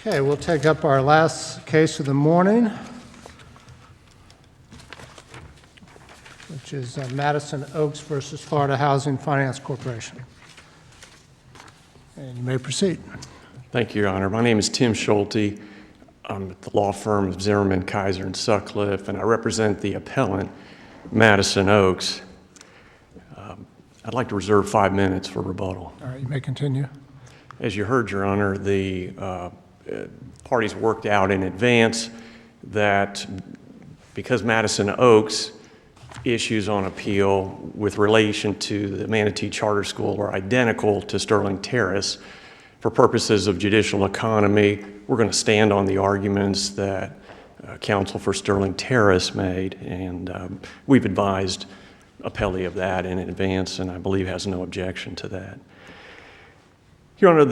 Okay, we'll take up our last case of the morning, which is Madison Oaks versus Florida Housing Finance Corporation. And you may proceed. Thank you, Your Honor. My name is Tim Schulte. I'm at the law firm of Zimmerman, Kaiser, and Sutcliffe, and I represent the appellant, Madison Oaks. I'd like to reserve 5 minutes for rebuttal. All right, you may continue. As you heard, Your Honor, the parties worked out in advance that because Madison Oaks issues on appeal with relation to the Manatee Charter School are identical to Sterling Terrace, for purposes of judicial economy, we're going to stand on the arguments that counsel for Sterling Terrace made, and we've advised appellee of that in advance, and I believe has no objection to that. Your Honor,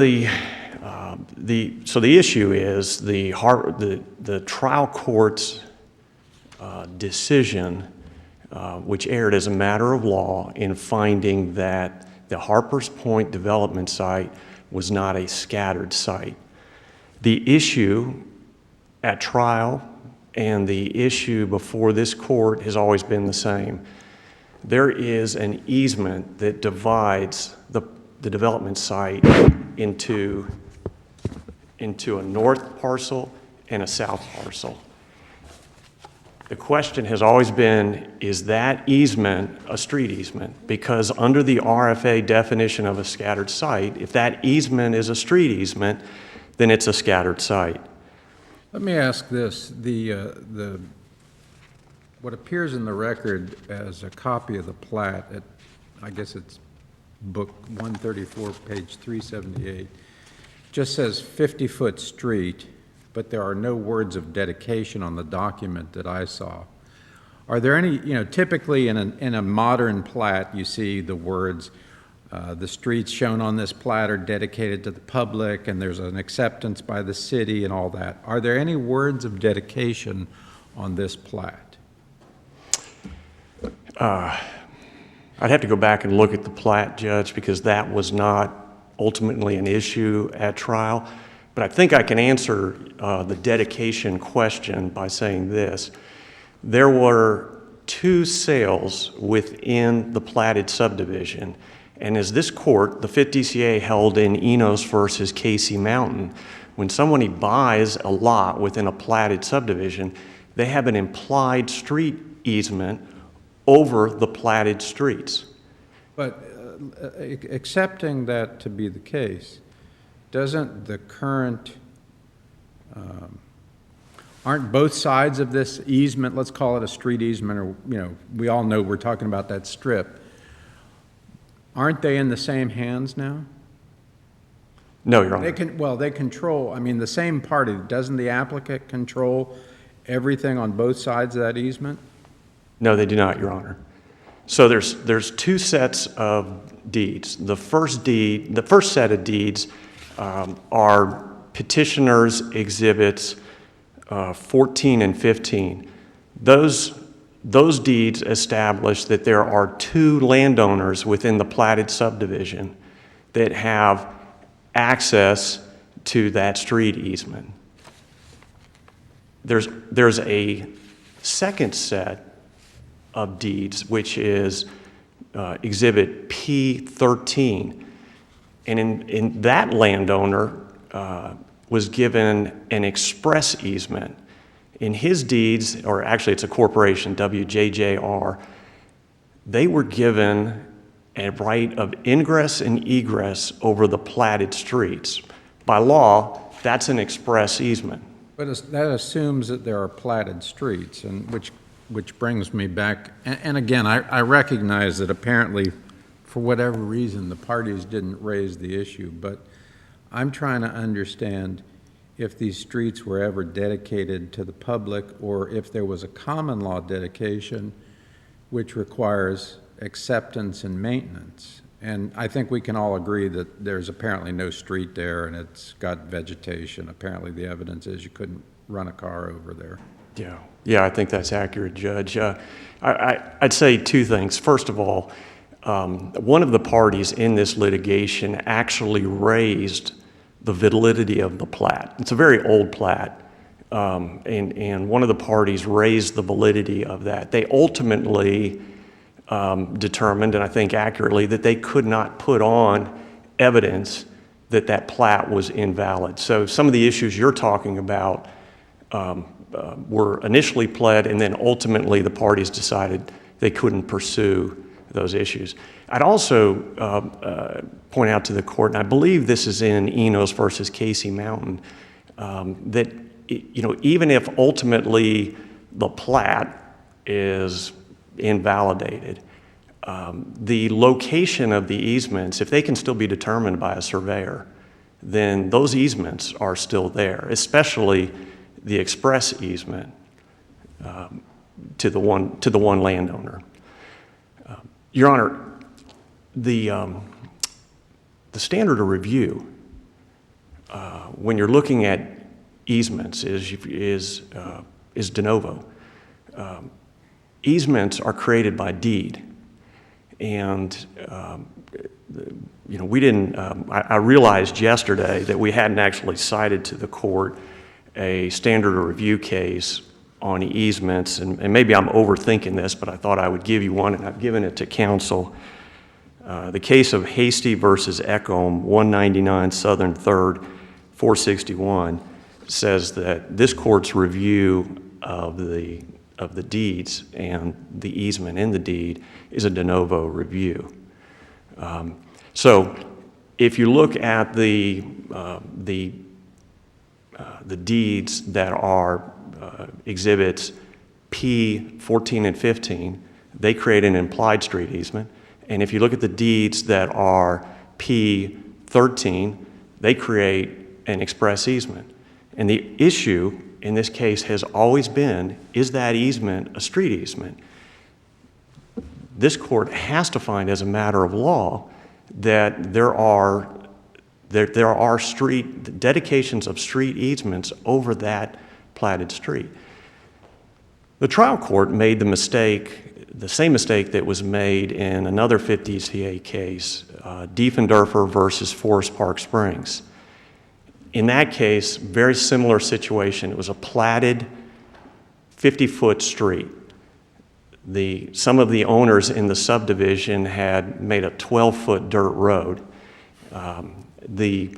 so the issue is the trial court's decision, which erred as a matter of law in finding that the Harper's Point development site was not a scattered site. The issue at trial and the issue before this court has always been the same. There is an easement that divides the development site into a north parcel and a south parcel. The question has always been, is that easement a street easement? Because under the RFA definition of a scattered site, if that easement is a street easement, then it's a scattered site. Let me ask this. What appears in the record as a copy of the plat, I guess it's book 134, page 378, just says 50-foot street, but there are no words of dedication on the document that I saw. Are there any, typically in a modern plat, you see the words, the streets shown on this plat are dedicated to the public, and there's an acceptance by the city and all that. Are there any words of dedication on this plat? I'd have to go back and look at the plat, Judge, because that was not ultimately an issue at trial. But I think I can answer the dedication question by saying this. There were 2 sales within the platted subdivision. And as this court, the 5th DCA, held in Enos versus Casey Mountain, when somebody buys a lot within a platted subdivision, they have an implied street easement over the platted streets. But accepting that to be the case, doesn't the current, aren't both sides of this easement, let's call it a street easement, or, we all know we're talking about that strip, aren't they in the same hands now? No, Your Honor. They control, the same party, doesn't the applicant control everything on both sides of that easement? No, they do not, Your Honor. So there's 2 sets of deeds. The first set of deeds are petitioners' exhibits 14 and 15. Those deeds establish that there are 2 landowners within the platted subdivision that have access to that street easement. There's a second set of deeds, which is exhibit P13. And in that landowner was given an express easement. In his deeds, or actually it's a corporation, WJJR, they were given a right of ingress and egress over the platted streets. By law, that's an express easement. But that assumes that there are platted streets, and which brings me back, and again, I recognize that apparently, for whatever reason, the parties didn't raise the issue, but I'm trying to understand if these streets were ever dedicated to the public, or if there was a common law dedication which requires acceptance and maintenance. And I think we can all agree that there's apparently no street there and it's got vegetation. Apparently the evidence is you couldn't run a car over there. Yeah, I think that's accurate, Judge. I'd say 2 things. First of all, one of the parties in this litigation actually raised the validity of the plat. It's a very old plat, and one of the parties raised the validity of that. They ultimately determined, and I think accurately, that they could not put on evidence that that plat was invalid. So some of the issues you're talking about were initially pled, and then ultimately the parties decided they couldn't pursue those issues. I'd also point out to the court, and I believe this is in Enos versus Casey Mountain, that even if ultimately the plat is invalidated, the location of the easements, if they can still be determined by a surveyor, then those easements are still there, especially the express easement to the one landowner. Your Honor, the standard of review when you're looking at easements is de novo. Easements are created by deed, and we didn't. I realized yesterday that we hadn't actually cited to the court a standard of review case on easements, and maybe I'm overthinking this, but I thought I would give you one, and I've given it to counsel. The case of Hasty versus Ecom, 199 Southern 3rd, 461, says that this court's review of the deeds and the easement in the deed is a de novo review. So if you look at the deeds that are exhibits P14 and 15, they create an implied street easement. And if you look at the deeds that are P13, they create an express easement. And the issue in this case has always been, is that easement a street easement? This court has to find as a matter of law that there are street dedications of street easements over that platted street. The trial court made the same mistake that was made in another 50s CA case, Diefendorfer versus Forest Park Springs. In that case, very similar situation. It was a platted 50-foot street. Some of the owners in the subdivision had made a 12-foot dirt road. The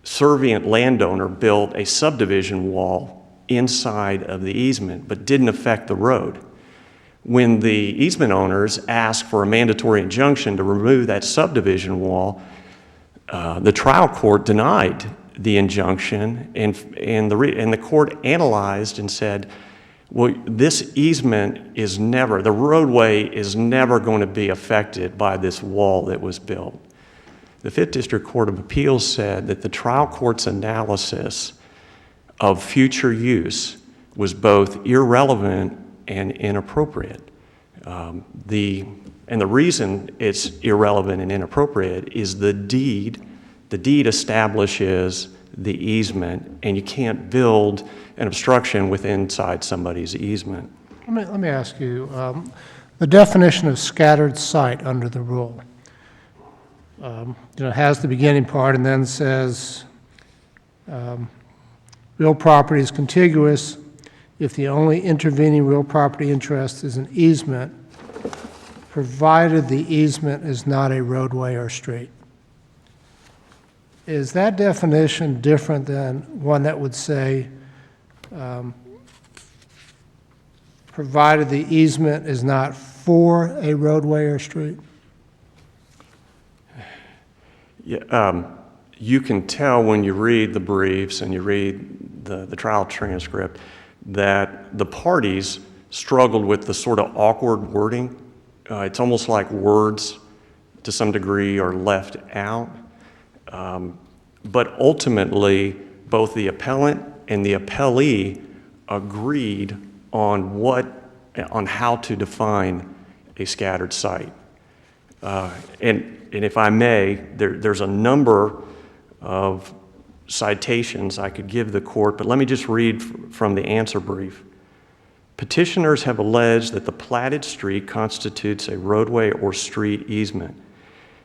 servient landowner built a subdivision wall inside of the easement, but didn't affect the road. When the easement owners asked for a mandatory injunction to remove that subdivision wall, the trial court denied the injunction, and the court analyzed and said, well, this easement the roadway is never going to be affected by this wall that was built. The Fifth District Court of Appeals said that the trial court's analysis of future use was both irrelevant and inappropriate. And the reason it's irrelevant and inappropriate is the deed establishes the easement, and you can't build an obstruction inside somebody's easement. Let me ask you, the definition of scattered site under the rule, has the beginning part and then says real property is contiguous if the only intervening real property interest is an easement, provided the easement is not a roadway or street. Is that definition different than one that would say, provided the easement is not for a roadway or street? Yeah, you can tell when you read the briefs and you read the trial transcript that the parties struggled with the sort of awkward wording. It's almost like words to some degree are left out. But ultimately, both the appellant and the appellee agreed on how to define a scattered site. And if I may, there's a number of citations I could give the court, but let me just read from the answer brief. Petitioners have alleged that the platted street constitutes a roadway or street easement.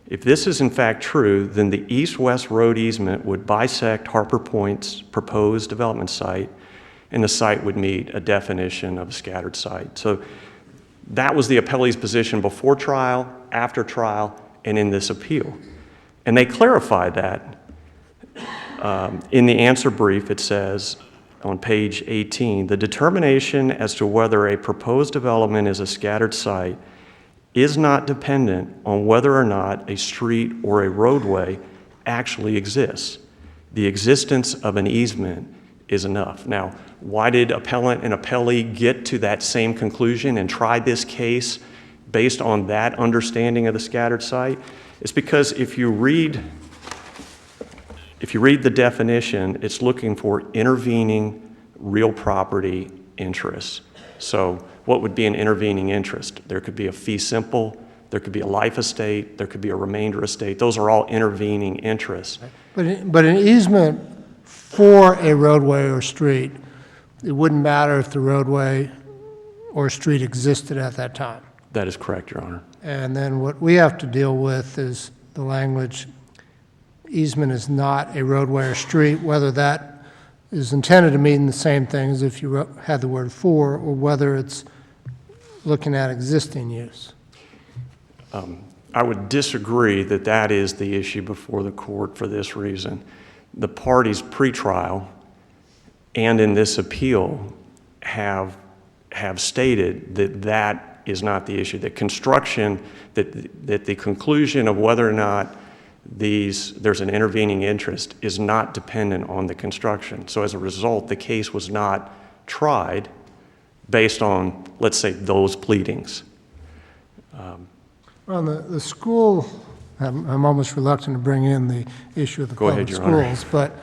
If this is in fact true, then the east-west road easement would bisect Harper Point's proposed development site, and the site would meet a definition of a scattered site. So that was the appellee's position before trial, after trial, and in this appeal. And they clarified that. In the answer brief, it says on page 18, the determination as to whether a proposed development is a scattered site is not dependent on whether or not a street or a roadway actually exists. The existence of an easement is enough. Now, why did appellant and appellee get to that same conclusion and try this case based on that understanding of the scattered site? It's because if you read the definition, it's looking for intervening real property interests. So what would be an intervening interest? There could be a fee simple, there could be a life estate, there could be a remainder estate. Those are all intervening interests. But an easement for a roadway or street, it wouldn't matter if the roadway or street existed at that time. That is correct, Your Honor. And then what we have to deal with is the language, easement is not a roadway or street, whether that is intended to mean the same thing as if you had the word for, or whether it's looking at existing use. I would disagree that that is the issue before the court for this reason. The parties pretrial and in this appeal have stated that that is not the issue, that construction, that the conclusion of whether or not there's an intervening interest is not dependent on the construction. So as a result, the case was not tried based on, let's say, those pleadings. Well, the school, I'm almost reluctant to bring in the issue of the public schools, but,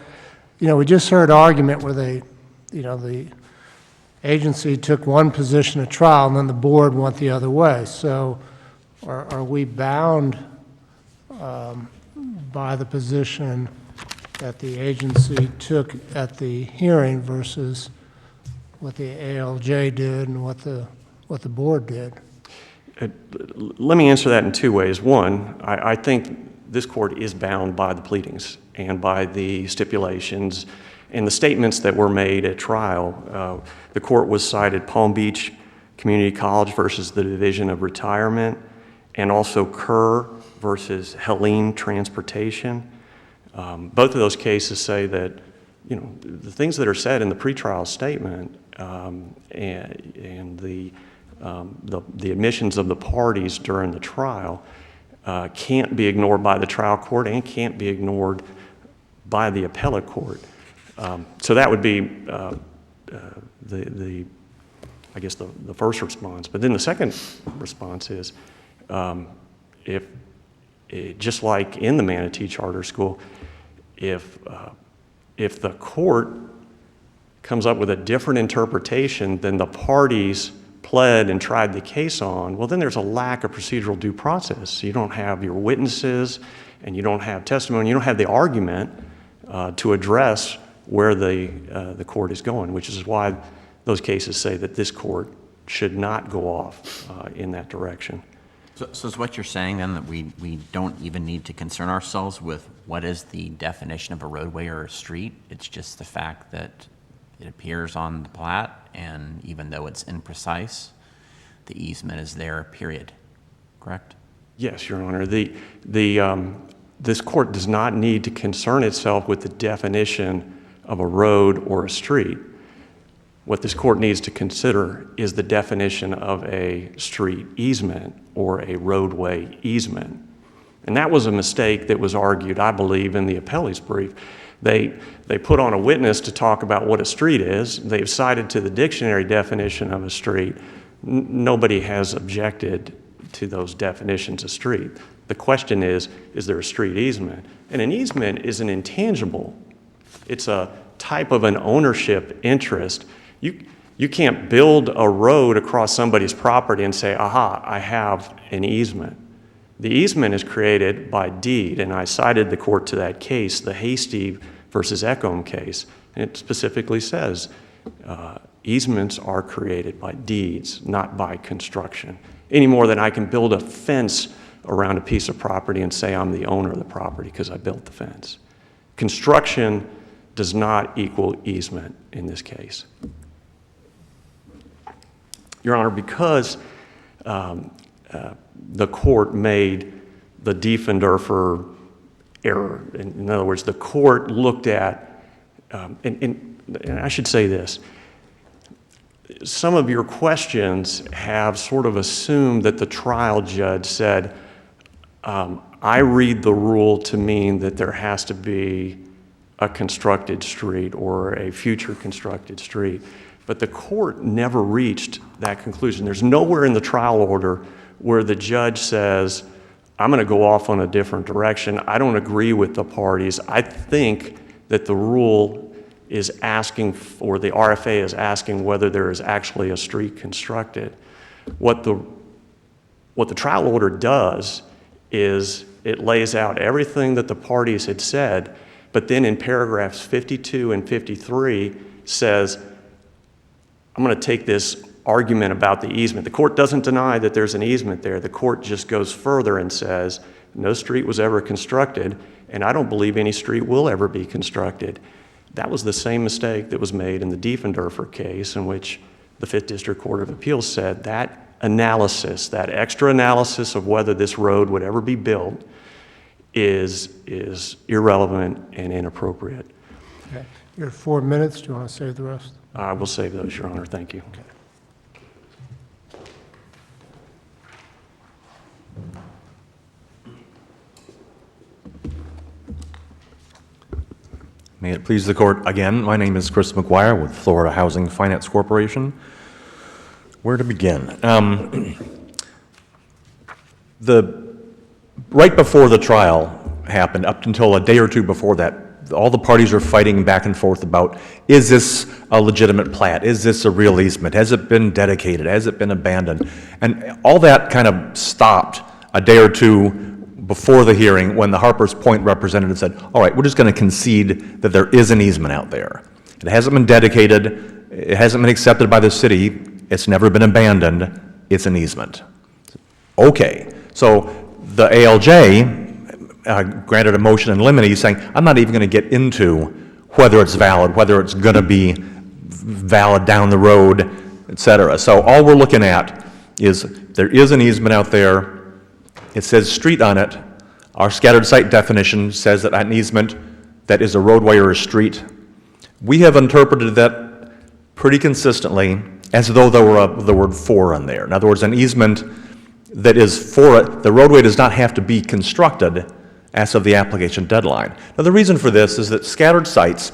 we just heard argument where the agency took one position at trial and then the board went the other way. So are we bound by the position that the agency took at the hearing versus what the ALJ did and what the board did? Let me answer that in two ways. One, I think this court is bound by the pleadings and by the stipulations and the statements that were made at trial. The court was cited Palm Beach Community College versus the Division of Retirement, and also Kerr versus Helene Transportation. Both of those cases say that, the things that are said in the pretrial statement and the admissions of the parties during the trial can't be ignored by the trial court and can't be ignored by the appellate court. So that would be the first response. But then the second response is, just like in the Manatee Charter School, if the court comes up with a different interpretation than the parties pled and tried the case on, well, then there's a lack of procedural due process. You don't have your witnesses, and you don't have testimony, you don't have the argument to address where the court is going, which is why those cases say that this court should not go off in that direction. So is what you're saying then that we don't even need to concern ourselves with what is the definition of a roadway or a street? It's just the fact that it appears on the plat, and even though it's imprecise, the easement is there, period. Correct? Yes, Your Honor. This court does not need to concern itself with the definition of a road or a street. What this court needs to consider is the definition of a street easement or a roadway easement. And that was a mistake that was argued, I believe, in the appellee's brief. They put on a witness to talk about what a street is. They've cited to the dictionary definition of a street. Nobody has objected to those definitions of street. The question is there a street easement? And an easement is an intangible. It's a type of an ownership interest. You can't build a road across somebody's property and say, aha, I have an easement. The easement is created by deed, and I cited the court to that case, the Hasty versus Ecom case. And it specifically says easements are created by deeds, not by construction. Any more than I can build a fence around a piece of property and say I'm the owner of the property because I built the fence. Construction does not equal easement in this case. Your Honor, because the court made the Diefendorfer error, in other words, the court looked at, and I should say this, some of your questions have sort of assumed that the trial judge said, I read the rule to mean that there has to be a constructed street or a future constructed street. But the court never reached that conclusion. There's nowhere in the trial order where the judge says, I'm going to go off on a different direction. I don't agree with the parties. I think that the rule is asking, or the RFA is asking, whether there is actually a street constructed. What the trial order does is it lays out everything that the parties had said, but then in paragraphs 52 and 53 says, I'm going to take this argument about the easement. The court doesn't deny that there's an easement there. The court just goes further and says, no street was ever constructed, and I don't believe any street will ever be constructed. That was the same mistake that was made in the Diefendorfer case, in which the 5th District Court of Appeals said that analysis, that extra analysis of whether this road would ever be built is irrelevant and inappropriate. Okay. You have 4 minutes. Do you want to save the rest? I will save those, Your Honor. Thank you. Okay. May it please the court, again, my name is Chris McGuire with Florida Housing Finance Corporation. Where to begin? Right before the trial happened, up until a day or two before that, all the parties were fighting back and forth about, is this a legitimate plat? Is this a real easement? Has it been dedicated? Has it been abandoned? And all that kind of stopped a day or two before the hearing when the Harper's Point representative said, all right, we're just going to concede that there is an easement out there. It hasn't been dedicated. It hasn't been accepted by the city. It's never been abandoned. It's an easement. Okay. So the ALJ granted a motion in limine saying, I'm not even going to get into whether it's valid, whether it's going to be valid down the road, et cetera. So all we're looking at is there is an easement out there. It says street on it. Our scattered site definition says that an easement that is a roadway or a street. We have interpreted that pretty consistently as though there were the word for on there. In other words, an easement that is for it, the roadway does not have to be constructed as of the application deadline. Now the reason for this is that scattered sites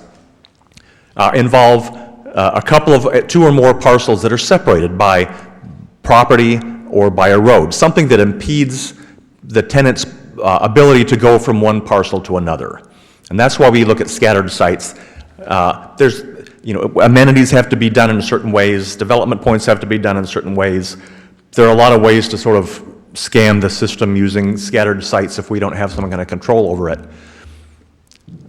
involve a couple of, 2 or more parcels that are separated by property or by a road, something that impedes the tenant's ability to go from one parcel to another. And that's why we look at scattered sites. There's, amenities have to be done in certain ways, development points have to be done in certain ways. There are a lot of ways to sort of scam the system using scattered sites if we don't have some kind of control over it.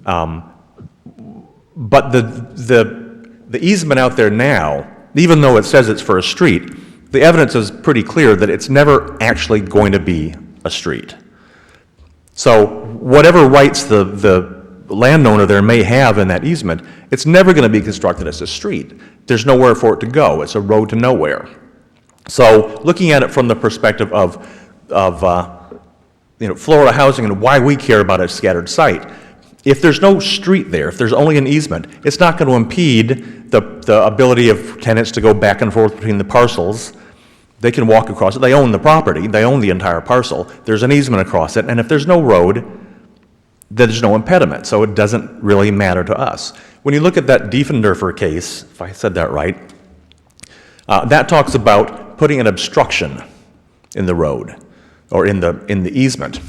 But the easement out there now, even though it says it's for a street, the evidence is pretty clear that it's never actually going to be a street. So whatever rights the landowner there may have in that easement, it's never going to be constructed as a street. There's nowhere for it to go. It's a road to nowhere. So looking at it from the perspective of Florida housing and why we care about a scattered site, if there's no street there, if there's only an easement, it's not going to impede the ability of tenants to go back and forth between the parcels. They can walk across it. They own the property. They own the entire parcel. There's an easement across it, and if there's no road, there's no impediment, so it doesn't really matter to us. When you look at that Diefendorfer case, if I said that right, that talks about putting an obstruction in the road or in the easement.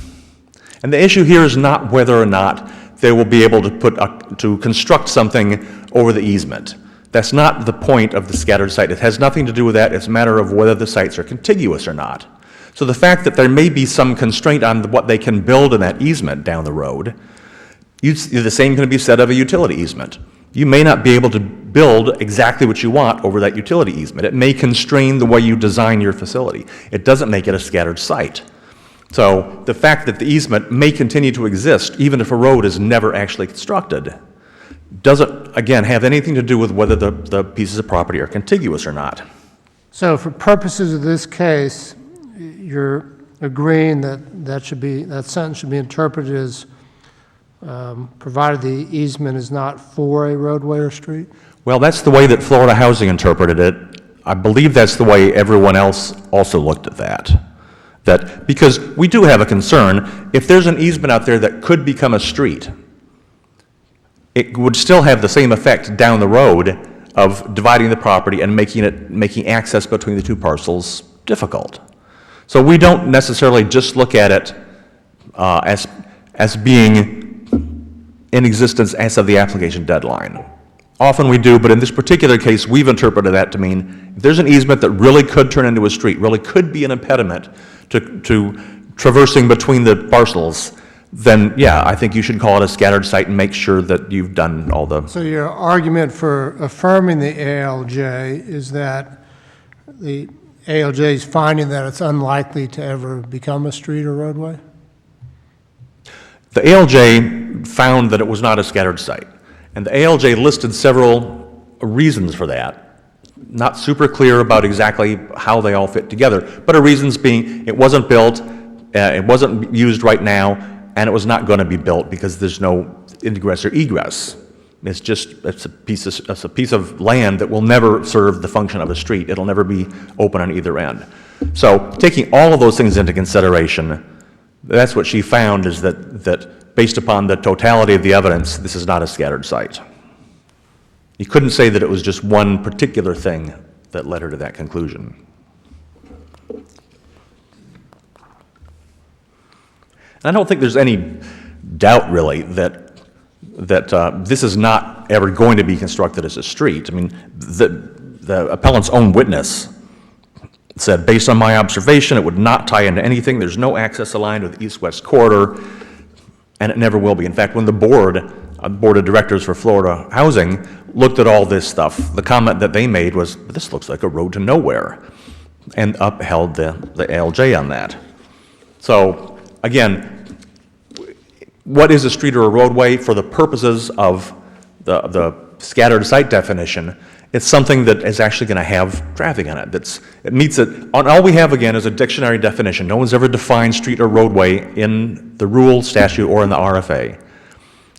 And the issue here is not whether or not they will be able to construct something over the easement. That's not the point of the scattered site. It has nothing to do with that. It's a matter of whether the sites are contiguous or not. So the fact that there may be some constraint on what they can build in that easement down the road, the same can be said of a utility easement. You may not be able to build exactly what you want over that utility easement. It may constrain the way you design your facility. It doesn't make it a scattered site. So the fact that the easement may continue to exist, even if a road is never actually constructed, doesn't, again, have anything to do with whether the pieces of property are contiguous or not. So for purposes of this case, you're agreeing that that sentence should be interpreted as provided the easement is not for a roadway or street? Well, that's the way that Florida Housing interpreted it. I believe that's the way everyone else also looked at that. That, because we do have a concern, if there's an easement out there that could become a street, it would still have the same effect down the road of dividing the property and making access between the two parcels difficult. So we don't necessarily just look at it as being in existence as of the application deadline. Often we do, but in this particular case, we've interpreted that to mean if there's an easement that really could turn into a street, really could be an impediment to traversing between the parcels, then yeah, I think you should call it a scattered site and make sure that you've done all the... So your argument for affirming the ALJ is that the ALJ is finding that it's unlikely to ever become a street or roadway? The ALJ found that it was not a scattered site, and the ALJ listed several reasons for that. Not super clear about exactly how they all fit together, but the reasons being it wasn't built, it wasn't used right now, and it was not going to be built because there's no ingress or egress. It's a piece of land that will never serve the function of a street. It'll never be open on either end. So taking all of those things into consideration, that's what she found, is that based upon the totality of the evidence, this is not a scattered site. You couldn't say that it was just one particular thing that led her to that conclusion. And I don't think there's any doubt, really, that this is not ever going to be constructed as a street. I mean, the appellant's own witness said, based on my observation, it would not tie into anything. There's no access aligned with the east-west corridor, and it never will be. In fact, when the board of directors for Florida Housing looked at all this stuff, the comment that they made was, this looks like a road to nowhere, and upheld the ALJ on that. So, again, what is a street or a roadway for the purposes of the scattered site definition? It's something that is actually going to have traffic in it. It meets it. All we have, again, is a dictionary definition. No one's ever defined street or roadway in the rule, statute, or in the RFA.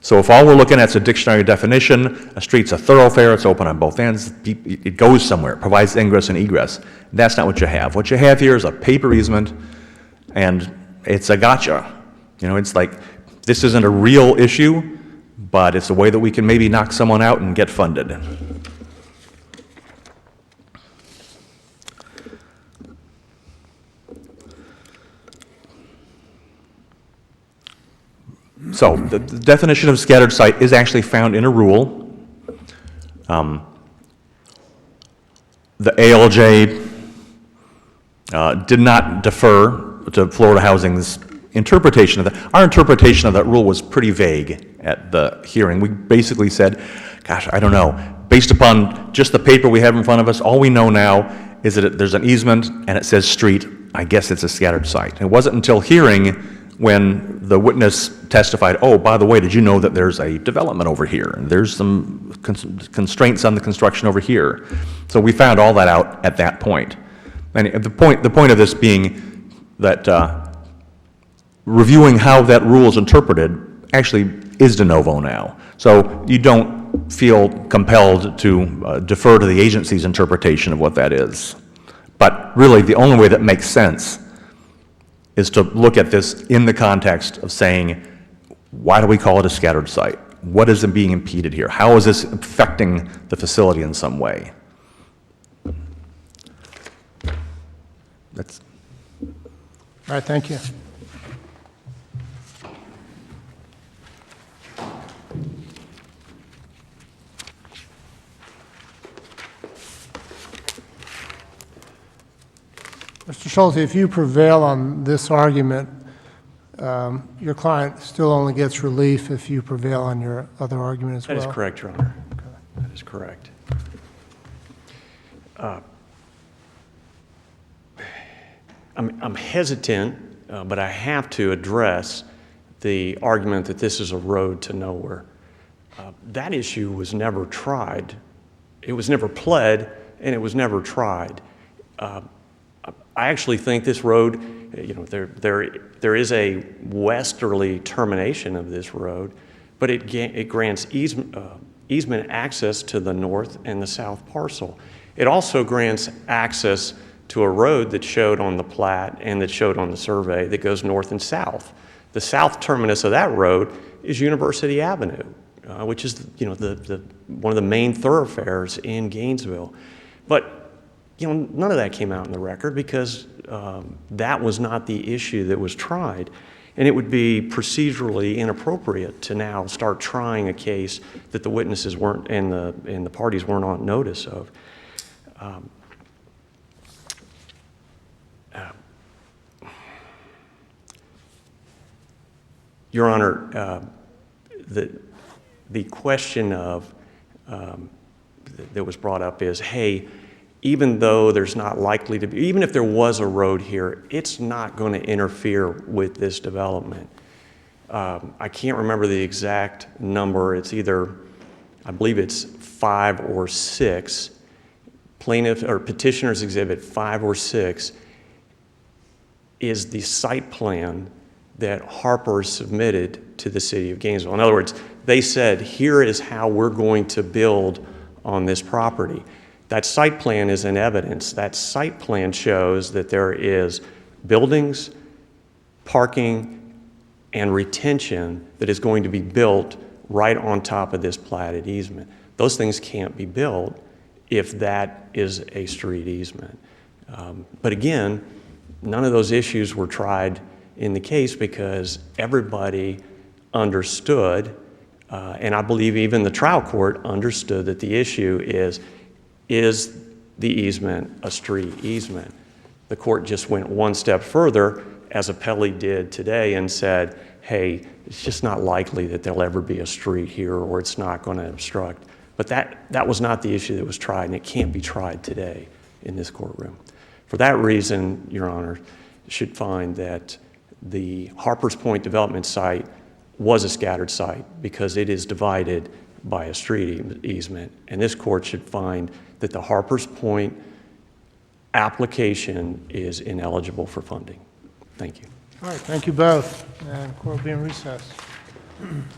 So if all we're looking at is a dictionary definition, a street's a thoroughfare, it's open on both ends, it goes somewhere, it provides ingress and egress. That's not what you have. What you have here is a paper easement, and it's a gotcha. You know, it's like, this isn't a real issue, but it's a way that we can maybe knock someone out and get funded. So the definition of scattered site is actually found in a rule. The ALJ did not defer to Florida Housing's interpretation of that. Our interpretation of that rule was pretty vague at the hearing. We basically said, gosh, I don't know. Based upon just the paper we have in front of us, all we know now is that there's an easement and it says street. I guess it's a scattered site. It wasn't until hearing when the witness testified, oh, by the way, did you know that there's a development over here? And there's some constraints on the construction over here. So we found all that out at that point. And the point of this being that reviewing how that rule is interpreted actually is de novo now. So you don't feel compelled to defer to the agency's interpretation of what that is. But really, the only way that makes sense is to look at this in the context of saying, why do we call it a scattered site? What is being impeded here? How is this affecting the facility in some way? That's... All right, thank you. Mr. Schulte, if you prevail on this argument, your client still only gets relief if you prevail on your other argument as well? That is correct, Your Honor. Okay. That is correct. I'm hesitant but I have to address the argument that this is a road to nowhere. That issue was never tried. It was never pled, and it was never tried. I actually think this road, there is a westerly termination of this road, but it grants easement access to the north and the south parcel. It also grants access to a road that showed on the plat and that showed on the survey that goes north and south. The south terminus of that road is University Avenue, which is one of the main thoroughfares in Gainesville. But none of that came out in the record because that was not the issue that was tried. And it would be procedurally inappropriate to now start trying a case that the witnesses weren't and the parties weren't on notice of. Your Honor, the question of that was brought up is, hey, even though there's not likely to be, even if there was a road here, it's not going to interfere with this development. I can't remember the exact number. It's either, I believe it's 5 or 6. Plaintiff or petitioner's exhibit 5 or 6 is the site plan that HARPER'S submitted to the city of Gainesville. In other words, they said, here is how we're going to build on this property. That site plan is in evidence. That site plan shows that there is buildings, parking, and retention that is going to be built right on top of this platted easement. Those things can't be built if that is a street easement. But again, none of those issues were tried in the case because everybody understood, and I believe even the trial court understood that the issue is the easement a street easement? The court just went one step further, as Appelli did today, and said, hey, it's just not likely that there'll ever be a street here or it's not going to obstruct. But that was not the issue that was tried, and it can't be tried today in this courtroom. For that reason, Your Honor, should find that the Harper's Point development site was a scattered site because it is divided by a street easement. And this court should find that the Harper's Point application is ineligible for funding. Thank you. All right, thank you both. And court will be in recess.